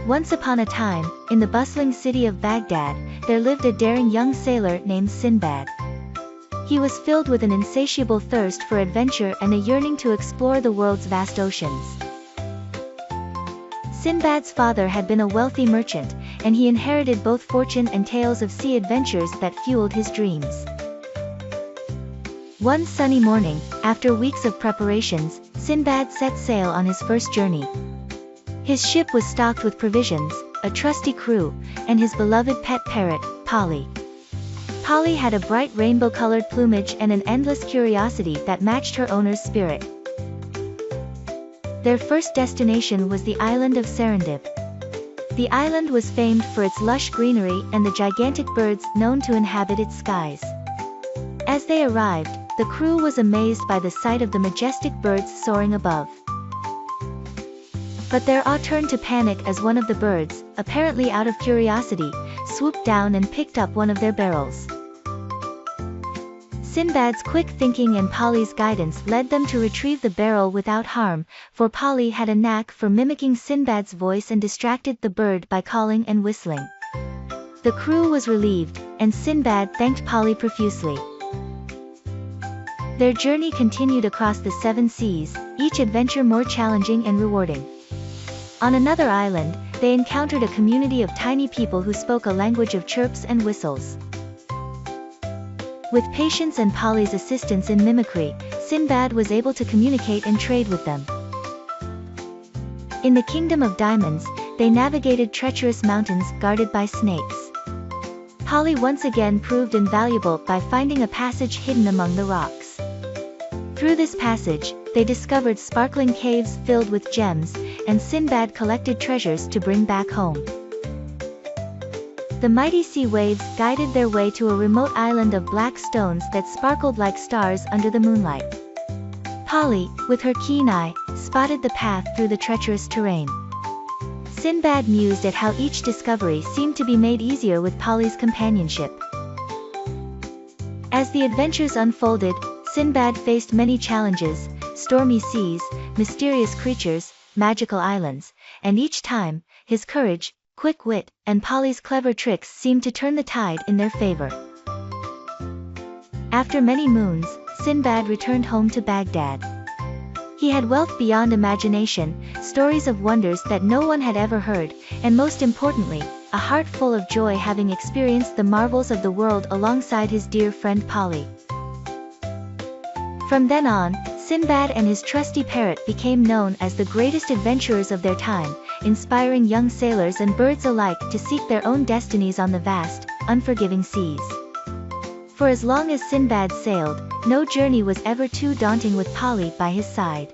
Once upon a time, in the bustling city of Baghdad, there lived a daring young sailor named Sindbad. He was filled with an insatiable thirst for adventure and a yearning to explore the world's vast oceans. Sindbad's father had been a wealthy merchant, and he inherited both fortune and tales of sea adventures that fueled his dreams. One sunny morning, after weeks of preparations, Sindbad set sail on his first journey. His ship was stocked with provisions, a trusty crew, and his beloved pet parrot, Polly. Polly had a bright rainbow-colored plumage and an endless curiosity that matched her owner's spirit. Their first destination was the island of Sindbad. The island was famed for its lush greenery and the gigantic birds known to inhabit its skies. As they arrived, the crew was amazed by the sight of the majestic birds soaring above. But their awe turned to panic as one of the birds, apparently out of curiosity, swooped down and picked up one of their barrels. Sindbad's quick thinking and Polly's guidance led them to retrieve the barrel without harm, for Polly had a knack for mimicking Sindbad's voice and distracted the bird by calling and whistling. The crew was relieved, and Sindbad thanked Polly profusely. Their journey continued across the 7 seas, each adventure more challenging and rewarding. On another island, they encountered a community of tiny people who spoke a language of chirps and whistles. With Patience and Polly's assistance in mimicry, Sindbad was able to communicate and trade with them. In the Kingdom of Diamonds, they navigated treacherous mountains guarded by snakes. Polly once again proved invaluable by finding a passage hidden among the rocks. Through this passage, they discovered sparkling caves filled with gems, and Sindbad collected treasures to bring back home. The mighty sea waves guided their way to a remote island of black stones that sparkled like stars under the moonlight. Polly, with her keen eye, spotted the path through the treacherous terrain. Sindbad mused at how each discovery seemed to be made easier with Polly's companionship. As the adventures unfolded, Sindbad faced many challenges: stormy seas, mysterious creatures, magical islands, and each time, his courage, quick wit, and Polly's clever tricks seemed to turn the tide in their favor. After many moons, Sindbad returned home to Baghdad. He had wealth beyond imagination, stories of wonders that no one had ever heard, and most importantly, a heart full of joy having experienced the marvels of the world alongside his dear friend Polly. From then on, Sindbad and his trusty parrot became known as the greatest adventurers of their time, inspiring young sailors and birds alike to seek their own destinies on the vast, unforgiving seas. For as long as Sindbad sailed, no journey was ever too daunting with Polly by his side.